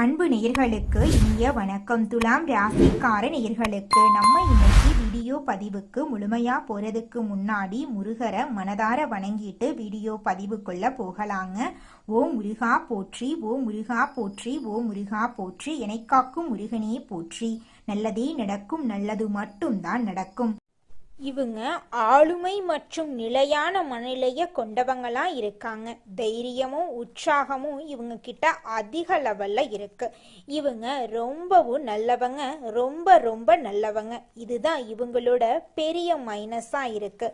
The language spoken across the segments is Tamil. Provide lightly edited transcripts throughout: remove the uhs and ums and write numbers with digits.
அன்பு நேயர்களுக்கு இனிய வணக்கம். துலாம் ராசிக்கார நேயர்களுக்கு நம்ம இன்னைக்கு வீடியோ பதிவுக்கு முழுமையா போறதுக்கு முன்னாடி முருகரை மனதார வணங்கிட்டு வீடியோ பதிவுக்குள்ள போகலாங்க. ஓ முருகா போற்றி, ஓ முருகா போற்றி, ஓ முருகா போற்றி, எனைக்காக்கும் முருகனே போற்றி. நல்லதே நடக்கும், நல்லது மட்டும்தான் நடக்கும். இவங்க ஆளுமை மற்றும் நிலையான மனநிலையை கொண்டவங்களா இருக்காங்க. தைரியமும் உற்சாகமும் இவங்க கிட்ட அதிக லெவல்ல இருக்கு. இவங்க ரொம்பவும் நல்லவங்க, ரொம்ப ரொம்ப நல்லவங்க. இதுதான் இவங்களோட பெரிய மைனஸா இருக்கு.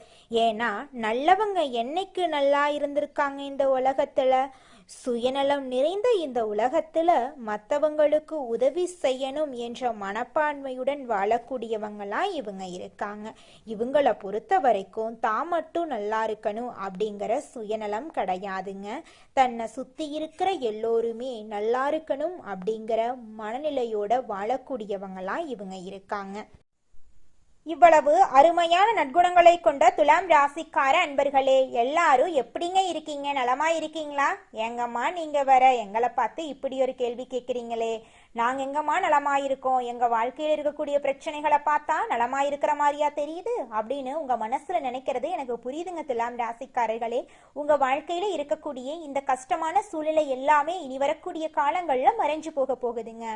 ஏன்னா நல்லவங்க என்னைக்கு நல்லா இருந்திருக்காங்க இந்த உலகத்துல? சுயநலம் நிறைந்த இந்த உலகத்துல மற்றவங்களுக்கு உதவி செய்யணும் என்ற மனப்பான்மையுடன் வாழக்கூடியவங்களா இவங்க இருக்காங்க. இவங்கள பொறுத்த வரைக்கும் தான் மட்டும் நல்லா இருக்கணும் அப்படிங்கிற சுயநலம் கிடையாதுங்க. தன்னை சுத்தி இருக்கிற எல்லோருமே நல்லா இருக்கணும் அப்படிங்கிற மனநிலையோட வாழக்கூடியவங்களா இவங்க இருக்காங்க. இவ்வளவு அருமையான நற்குணங்களை கொண்ட துலாம் ராசிக்கார அன்பர்களே, எல்லாரும் எப்படிங்க இருக்கீங்க? நலமா இருக்கீங்களா? எங்கம்மா நீங்க வர எங்களை பார்த்து இப்படி ஒரு கேள்வி கேட்குறீங்களே? நாங்க எங்கம்மா நலமா இருக்கோம், எங்க வாழ்க்கையில் இருக்கக்கூடிய பிரச்சனைகளை பார்த்தா நலமா இருக்கிற மாதிரியா தெரியுது அப்படின்னு உங்க மனசுல நினைக்கிறது எனக்கு புரியுதுங்க. துலாம் ராசிக்காரர்களே, உங்க வாழ்க்கையில இருக்கக்கூடிய இந்த கஷ்டமான சூழ்நிலை எல்லாமே இனி வரக்கூடிய காலங்கள்ல மறைஞ்சு போக போகுதுங்க.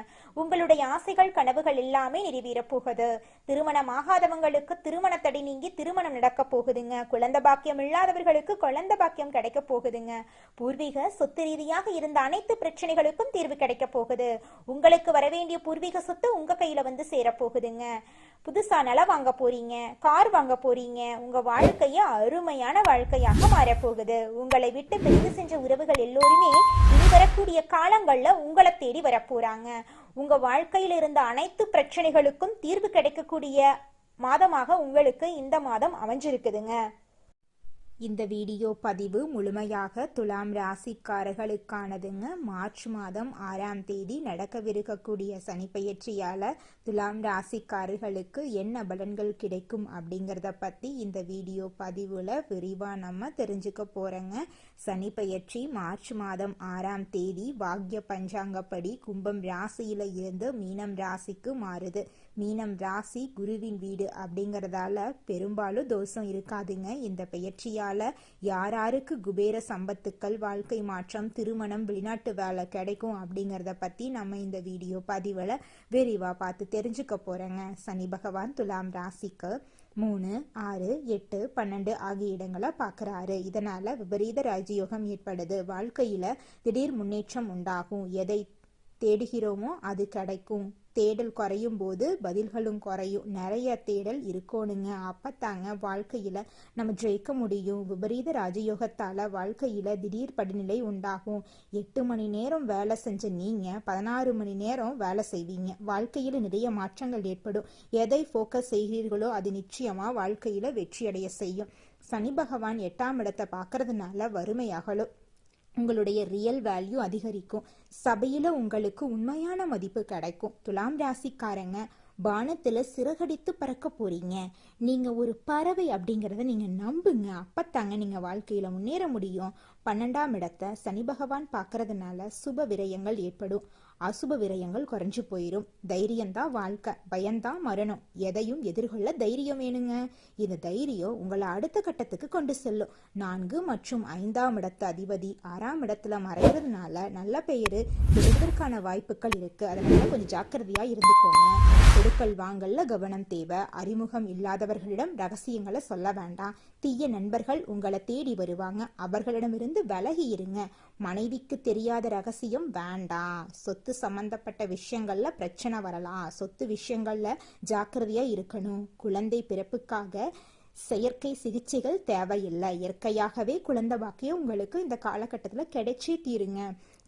உங்களுடைய ஆசைகள் கனவுகள் எல்லாமே நிறைவேற போகுது. திருமணமாகாதவங்களுக்கு திருமண தடை நீங்கி திருமணம் நடக்க போகுதுங்க. குழந்தை பாக்கியம் இல்லாதவர்களுக்கு குழந்தை பாக்கியம் கிடைக்க போகுதுங்க. பூர்வீக சொத்து ரீதியாக இருந்த அனைத்து பிரச்சனைகளுக்கும் தீர்வு கிடைக்க போகுது. உங்களுக்கு வரவேண்டிய பூர்வீக சொத்து உங்க கையில வந்து சேரப்போகுதுங்க. புதுசா நிலம் வாங்க போறீங்க, கார் வாங்க போறீங்க. உங்க வாழ்க்கைய அருமையான வாழ்க்கையாக மாறப்போகுது. உங்களை விட்டு பிரிந்து சென்ற உறவுகள் எல்லோருமே இனி வரக்கூடிய காலங்கள்ல உங்களை தேடி வரப்போறாங்க. உங்க வாழ்க்கையில இருந்த அனைத்து பிரச்சனைகளுக்கும் தீர்வு கிடைக்கக்கூடிய மாதமாக உங்களுக்கு இந்த மாதம் அமைஞ்சிருக்குதுங்க. இந்த வீடியோ பதிவு முழுமையாக துலாம் ராசிக்காரர்களுக்கானதுங்க. மார்ச் மாதம் 6ஆம் தேதி நடக்கவிருக்கக்கூடிய சனிப்பெயர்ச்சியால துலாம் ராசிக்காரர்களுக்கு என்ன பலன்கள் கிடைக்கும் அப்படிங்கிறத பற்றி இந்த வீடியோ பதிவில் விரிவாக நம்ம தெரிஞ்சுக்க போகிறோங்க. சனிப்பெயர்ச்சி மார்ச் மாதம் 6ஆம் தேதி வாக்கிய பஞ்சாங்கப்படி கும்பம் ராசியில இருந்து மீனம் ராசிக்கு மாறுது. மீனம் ராசி குருவின் வீடு அப்படிங்கிறதால பெரும்பாலும் தோஷம் இருக்காதுங்க. இந்த பெயர்ச்சியால யாராருக்கு குபேர சம்பத்துக்கள், வாழ்க்கை மாற்றம், திருமணம், வெளிநாட்டு வேலை கிடைக்கும் அப்படிங்கிறத பத்தி நம்ம இந்த வீடியோ பதிவுல விரிவா பார்த்து தெரிஞ்சுக்க போறோங்க. சனி பகவான் துலாம் ராசிக்கு 3, 6, 8, 12 ஆகிய இடங்களை பார்க்குறாரு. இதனால விபரீத ராஜயோகம் ஏற்படுது. வாழ்க்கையில திடீர் முன்னேற்றம் உண்டாகும். எதை தேடுகிறோமோ அது கிடைக்கும். தேடல் குறையும் போது பதில்களும் குறையும். நிறைய தேடல் இருக்கணுங்க. அப்பத்தாங்க வாழ்க்கையில நம்ம ஜெயிக்க முடியும். விபரீத ராஜயோகத்தால வாழ்க்கையில திடீர் படிநிலை உண்டாகும். 8 மணி நேரம் வேலை செஞ்ச நீங்க 16 மணி நேரம் வேலை செய்வீங்க. வாழ்க்கையில நிறைய மாற்றங்கள் ஏற்படும். எதை ஃபோக்கஸ் செய்கிறீர்களோ அது நிச்சயமா வாழ்க்கையில வெற்றியடைய செய்யும். சனி பகவான் 8ஆம் இடத்தை பார்க்கறதுனால வறுமையாகலும் உங்களுடைய ரியல் வேல்யூ அதிகரிக்கும். சபையில உங்களுக்கு உண்மையான மதிப்பு கிடைக்கும். துலாம் ராசிக்காரங்க வானத்துல சிறகடித்து பறக்க போறீங்க. நீங்க ஒரு பறவை அப்படிங்கிறத நீங்க நம்புங்க. அப்பத்தாங்க நீங்க வாழ்க்கையில முன்னேற முடியும். 12ஆம் இடத்தை சனி பகவான் பார்க்கறதுனால சுப விரயங்கள் ஏற்படும். அசுப விரயங்கள் குறைஞ்சு போயிடும். தைரியம்தான் வாழ்க்கை, பயம்தான் மரணம். எதையும் எதிர்கொள்ள தைரியம் வேணுங்க. இந்த தைரியம் உங்களை அடுத்த கட்டத்துக்கு கொண்டு செல்லும். 4 மற்றும் 5ஆம் இடத்து அதிபதி 6ஆம் இடத்துல மறைகிறதுனால நல்ல பெயரு பெறுவதற்கான வாய்ப்புகள் இருக்கு. அதனால கொஞ்சம் ஜாக்கிரதையா இருந்துக்கோங்க. கொடுக்கல் வாங்கல்ல கவனம் தேவை. அறிமுகம் இல்லாதவர்களிடம் ரகசியங்களை சொல்ல வேண்டாம். தீய நண்பர்கள் உங்களை தேடி வருவாங்க. அவர்களிடமிருந்து விலகி இருங்க. மனைவிக்கு தெரியாத ரகசியம் வேண்டாம். சொத்து சம்பந்தப்பட்ட விஷயங்கள்ல பிரச்சனை வரலாம். சொத்து விஷயங்கள்ல ஜாக்கிரதையா இருக்கணும். குழந்தை பிறப்புக்காக செயற்கை சிகிச்சைகள் தேவையில்லை. இயற்கையாகவே குழந்தை பாக்கியம் உங்களுக்கு இந்த காலகட்டத்தில் கிடைச்சே தீருங்க.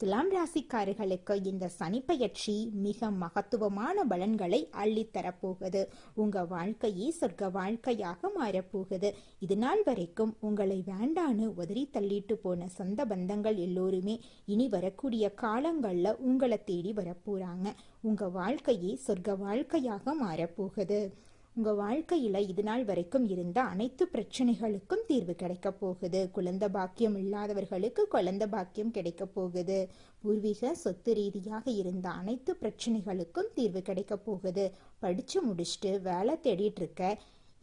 துலாம் ராசிக்காரர்களுக்கு இந்த சனிப்பெயர்ச்சி மிக மகத்துவமான பலன்களை அள்ளித்தரப்போகுது. உங்க வாழ்க்கையே சொர்க்க வாழ்க்கையாக மாறப்போகுது. இது நாள் வரைக்கும் உங்களை வேண்டான்னு உதறி தள்ளிட்டு போன சொந்த பந்தங்கள் எல்லோருமே இனி வரக்கூடிய காலங்கள்ல உங்களை தேடி வரப்போறாங்க. உங்க வாழ்க்கையே சொர்க்க வாழ்க்கையாக மாறப்போகுது. உங்கள் வாழ்க்கையில் இது நாள் வரைக்கும் இருந்த அனைத்து பிரச்சனைகளுக்கும் தீர்வு கிடைக்க போகுது. குழந்தை பாக்கியம் இல்லாதவர்களுக்கு குழந்தை பாக்கியம் கிடைக்க போகுது. பூர்வீக சொத்து ரீதியாக இருந்த அனைத்து பிரச்சனைகளுக்கும் தீர்வு கிடைக்க போகுது. படித்து முடிச்சுட்டு வேலை தேடிட்டு இருக்க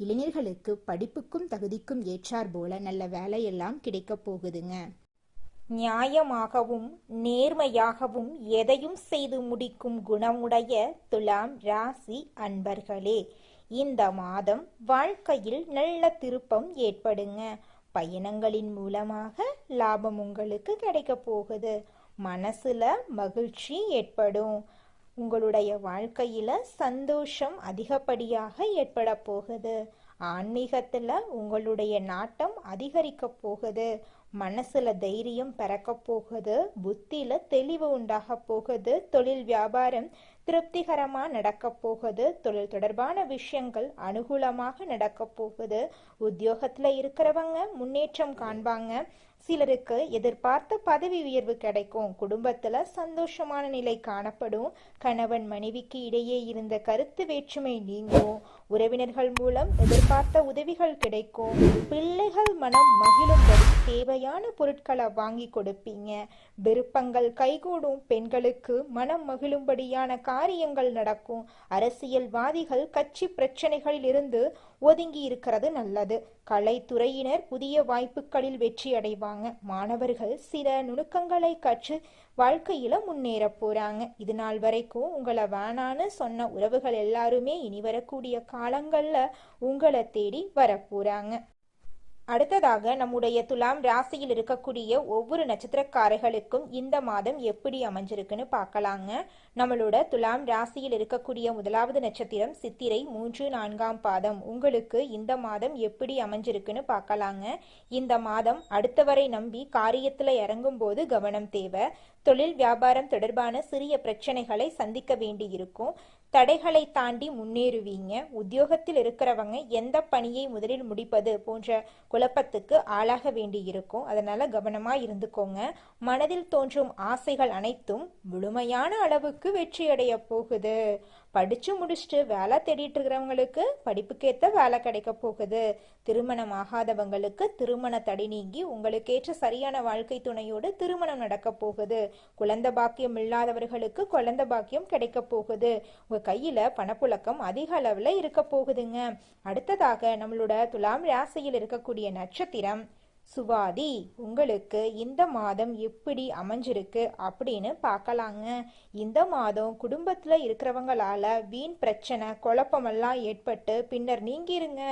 இளைஞர்களுக்கு படிப்புக்கும் தகுதிக்கும் ஏற்றார் போல நல்ல வேலையெல்லாம் கிடைக்க போகுதுங்க. நியாயமாகவும் நேர்மையாகவும் எதையும் செய்து முடிக்கும் குணமுடைய துலாம் ராசி அன்பர்களே, இந்த மாதம் வாழ்க்கையில் நல்ல திருப்பம் ஏற்படுங்க. பயணங்களின் மூலமாக லாபம் உங்களுக்கு கிடைக்க போகுது. மனசுல மகிழ்ச்சி ஏற்படும். உங்களுடைய வாழ்க்கையில சந்தோஷம் அதிகப்படியாக ஏற்பட போகுது. ஆன்மீகத்துல உங்களுடைய நாட்டம் அதிகரிக்க போகுது. மனசுல தைரியம் பிறக்க போகுது. புத்தியில தெளிவு உண்டாக போகுது. தொழில் வியாபாரம் திருப்திகரமா நடக்க போகுது. தொழில் தொடர்பான விஷயங்கள் அனுகூலமாக நடக்க போகுது. உத்தியோகத்துல இருக்கிறவங்க முன்னேற்றம் காண்பாங்க. சிலருக்கு எதிர்பார்த்த பதவி உயர்வு கிடைக்கும். குடும்பத்துல சந்தோஷமான நிலை காணப்படும். கணவன் மனைவிக்கு இடையே இருந்த கருத்து வேற்றுமை நீங்கும். உறவினர்கள் மூலம் எதிர்பார்த்த உதவிகள் கிடைக்கும். பிள்ளைகள் மனம் மகிழும்படி தேவையான பொருட்களை வாங்கி கொடுப்பீங்க. விருப்பங்கள் கைகூடும். பெண்களுக்கு மனம் மகிழும்படியான காரியங்கள் நடக்கும். அரசியல்வாதிகள் கட்சி பிரச்சனைகளில் இருந்து ஒதுங்கி இருக்கிறது நல்லது. கலைத்துறையினர் புதிய வாய்ப்புகளில் வெற்றி அடைவாங்க. மாணவர்கள் சில நுணுக்கங்களை கற்று வாழ்க்கையில முன்னேற போறாங்க. இது நாள் வரைக்கும் உங்களை வேணான்னு சொன்ன உறவுகள் எல்லாருமே இனி வரக்கூடிய காலங்கள்ல உங்களை தேடி வரப்போறாங்க. அடுத்ததாக நம்முடைய துலாம் ராசியில் இருக்கக்கூடிய ஒவ்வொரு நட்சத்திரக்காரர்களுக்கும் இந்த மாதம் எப்படி அமைஞ்சிருக்குன்னு பார்க்கலாங்க. நம்மளோட துலாம் ராசியில் இருக்கக்கூடிய முதலாவது நட்சத்திரம் சித்திரை 3, 4 பாதம். உங்களுக்கு இந்த மாதம் எப்படி அமைஞ்சிருக்குன்னு பார்க்கலாங்க. இந்த மாதம் அடுத்தவரை நம்பி காரியத்துல இறங்கும் போது கவனம் தேவை. தொழில் வியாபாரம் தொடர்பான சிறிய பிரச்சனைகளை சந்திக்க வேண்டி இருக்கும். தடைகளை தாண்டி முன்னேறுவீங்க. உத்தியோகத்தில் இருக்கிறவங்க எந்த பணியை முதலில் முடிப்பது போன்ற குழப்பத்துக்கு ஆளாக வேண்டி இருக்கும். அதனால கவனமா இருந்துக்கோங்க. மனதில் தோன்றும் ஆசைகள் அனைத்தும் முழுமையான அளவுக்கு வெற்றி அடைய போகுது. படிச்சு முடிச்சுட்டு வேலை தேடிட்டு இருக்கிறவங்களுக்கு படிப்புக்கேற்ற வேலை கிடைக்க போகுது. திருமணம் ஆகாதவங்களுக்கு திருமண தடை நீங்கி உங்களுக்கேற்ற சரியான வாழ்க்கை துணையோடு திருமணம் நடக்க போகுது. குழந்தை பாக்கியம் இல்லாதவர்களுக்கு குழந்தை பாக்கியம் கிடைக்க போகுது. உங்க கையில பணப்புழக்கம் அதிக அளவுல இருக்க போகுதுங்க. அடுத்ததாக நம்மளோட துலாம் ராசியில் இருக்கக்கூடிய நட்சத்திரம் சுவாதி. உங்களுக்கு இந்த மாதம் எப்படி அமைஞ்சிருக்கு அப்படின்னு பார்க்கலாங்க. இந்த மாதம் குடும்பத்துல இருக்கிறவங்களால வீண் பிரச்சனை குழப்பமெல்லாம் ஏற்பட்டு பின்னர் நீங்கிருங்க.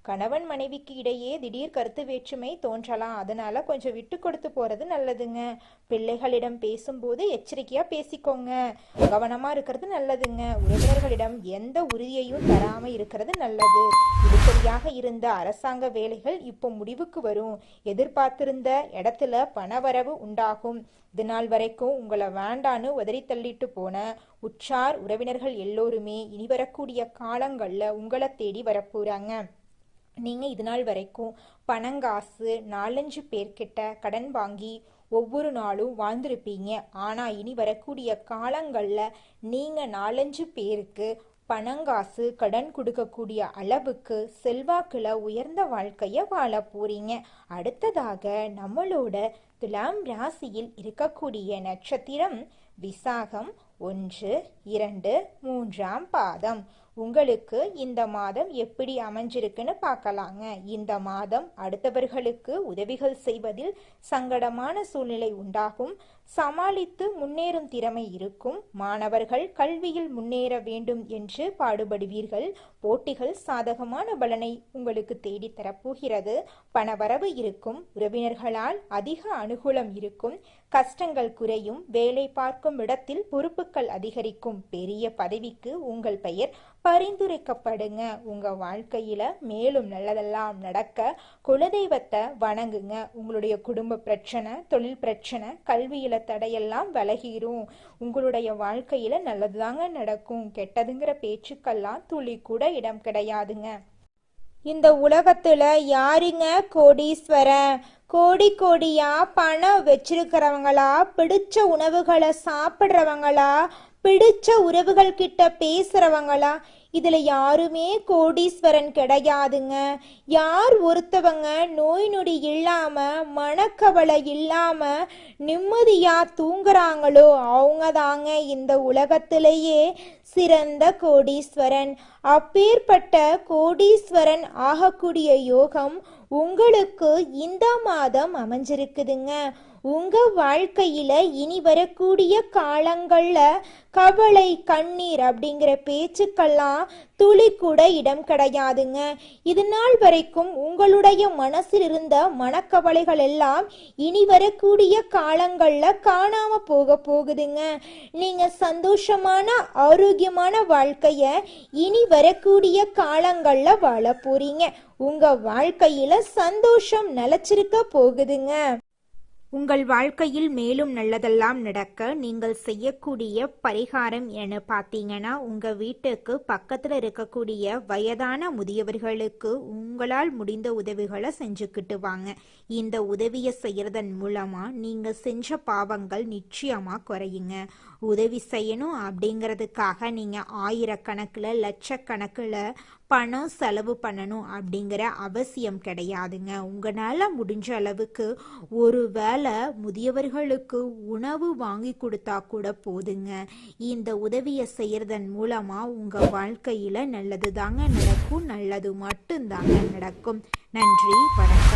கணவன் மனைவிக்கு இடையே திடீர் கருத்து வேற்றுமை தோன்றலாம். அதனால கொஞ்சம் விட்டு கொடுத்து போறது நல்லதுங்க. பிள்ளைகளிடம் பேசும்போது எச்சரிக்கையா பேசிக்கோங்க. கவனமா இருக்கிறது நல்லதுங்க. உறவினர்களிடம் எந்த உறுதியையும் தராம இருக்கிறது நல்லது. இழுபறியாக இருந்த அரசாங்க வேலைகள் இப்போ முடிவுக்கு வரும். எதிர்பார்த்திருந்த இடத்துல பணவரவு உண்டாகும். இது நாள் வரைக்கும் உங்களை வேண்டான்னு உதறி தள்ளிட்டு போன உற்றார் உறவினர்கள் எல்லோருமே இனி வரக்கூடிய காலங்கள்ல உங்களை தேடி வரப்போறாங்க. நீங்க இது நாள் வரைக்கும் பணங்காசு 4-5 பேர்கிட்ட கடன் வாங்கி ஒவ்வொரு நாளும் வாழ்ந்திருப்பீங்க. ஆனா இனி வரக்கூடிய காலங்கள்ல நீங்க 4-5 பேருக்கு பணங்காசு கடன் கொடுக்கக்கூடிய அளவுக்கு செல்வாக்குல உயர்ந்த வாழ்க்கைய வாழ போறீங்க. அடுத்ததாக நம்மளோட துலாம் ராசியில் இருக்கக்கூடிய நட்சத்திரம் விசாகம் 1, 2, 3 பாதம். உங்களுக்கு இந்த மாதம் எப்படி அமைஞ்சிருக்குன்னு பார்க்கலாங்க. இந்த மாதம் அடுத்தவர்களுக்கு உதவிகள் செய்வதில் சங்கடமான சூழ்நிலை உண்டாகும். சமாளித்து முன்னேறும் திறமை இருக்கும். மாணவர்கள் கல்வியில் முன்னேற வேண்டும் என்று பாடுபடுவீர்கள். போட்டிகள் சாதகமான பலனை உங்களுக்கு தேடி தரப்போகிறது. பணவரவு இருக்கும். உறவினர்களால் அதிக அனுகூலம் இருக்கும். கஷ்டங்கள் குறையும். வேலை பார்க்கும் இடத்தில் பொறுப்புகள் அதிகரிக்கும். பெரிய பதவிக்கு உங்கள் பெயர் பரிந்துரைக்கப்படுங்க. உங்க வாழ்க்கையில மேலும் நல்லதெல்லாம் நடக்க குலதெய்வத்தை வணங்குங்க. உங்களுடைய குடும்ப பிரச்சனை, தொழில் பிரச்சனை, கல்வியில தடையெல்லாம் விலகிரும். உங்களுடைய வாழ்க்கையில நல்லதுதாங்க நடக்கும். கெட்டதுங்கிற பேச்சுக்கெல்லாம் துளி கூட இடம் கிடையாதுங்க. இந்த உலகத்துல யாருங்க கோடீஸ்வரன்? கோடி கோடியா பணம் வச்சிருக்கிறவங்களா, பிடிச்ச உணவுகளை சாப்பிட்றவங்களா, பிடிச்ச உறவுகள் கிட்ட பேசுறவங்களா, இதுல யாருமே கோடீஸ்வரன் கிடையாதுங்க. யார் ஒருத்தவங்க நோய் நொடி இல்லாம மனக்கவலை இல்லாம நிம்மதியா தூங்குறாங்களோ அவங்க தாங்க இந்த உலகத்திலேயே சிறந்த கோடீஸ்வரன். அப்பேற்பட்ட கோடீஸ்வரன் ஆகக்கூடிய யோகம் உங்களுக்கு இந்த மாதம் அமைஞ்சிருக்குதுங்க. உங்க வாழ்க்கையில இனி வரக்கூடிய காலங்கள்ல கவலை கண்ணீர் அப்படிங்கிற பேச்சுக்கெல்லாம் துளி கூட இடம் கிடையாதுங்க. இது நாள் வரைக்கும் உங்களுடைய மனசில் இருந்த மனக்கவலைகள் எல்லாம் இனி வரக்கூடிய காலங்கள்ல காணாம போகுதுங்க. நீங்க சந்தோஷமான ஆரோக்கியமான வாழ்க்கைய இனி வரக்கூடிய காலங்கள்ல வாழ போறீங்க. உங்க வாழ்க்கையில சந்தோஷம் நிலைச்சிருக்க போகுதுங்க. உங்கள் வாழ்க்கையில் மேலும் நல்லதெல்லாம் நடக்க நீங்கள் செய்யக்கூடிய பரிகாரம் என பார்த்தீங்கன்னா, உங்கள் வீட்டுக்கு பக்கத்தில் இருக்கக்கூடிய வயதான முதியவர்களுக்கு உங்களால் முடிந்த உதவிகளை செஞ்சுக்கிட்டு வாங்க. இந்த உதவியை செய்யறதன் மூலமாக நீங்கள் செஞ்ச பாவங்கள் நிச்சயமாக குறையுங்க. உதவி செய்யணும் அப்படிங்கிறதுக்காக நீங்கள் ஆயிரக்கணக்கில் லட்சக்கணக்கில் பணம் செலவு பண்ணணும் அப்படிங்கிற அவசியம் கிடையாதுங்க. உங்களால் முடிஞ்ச அளவுக்கு ஒரு வேளை முதியவர்களுக்கு உணவு வாங்கி கொடுத்தா கூட போதுங்க. இந்த உதவியை செய்யறதன் மூலமாக உங்கள் வாழ்க்கையில் நல்லது தாங்க நடக்கும், நல்லது மட்டும்தாங்க நடக்கும். நன்றி, வணக்கம்.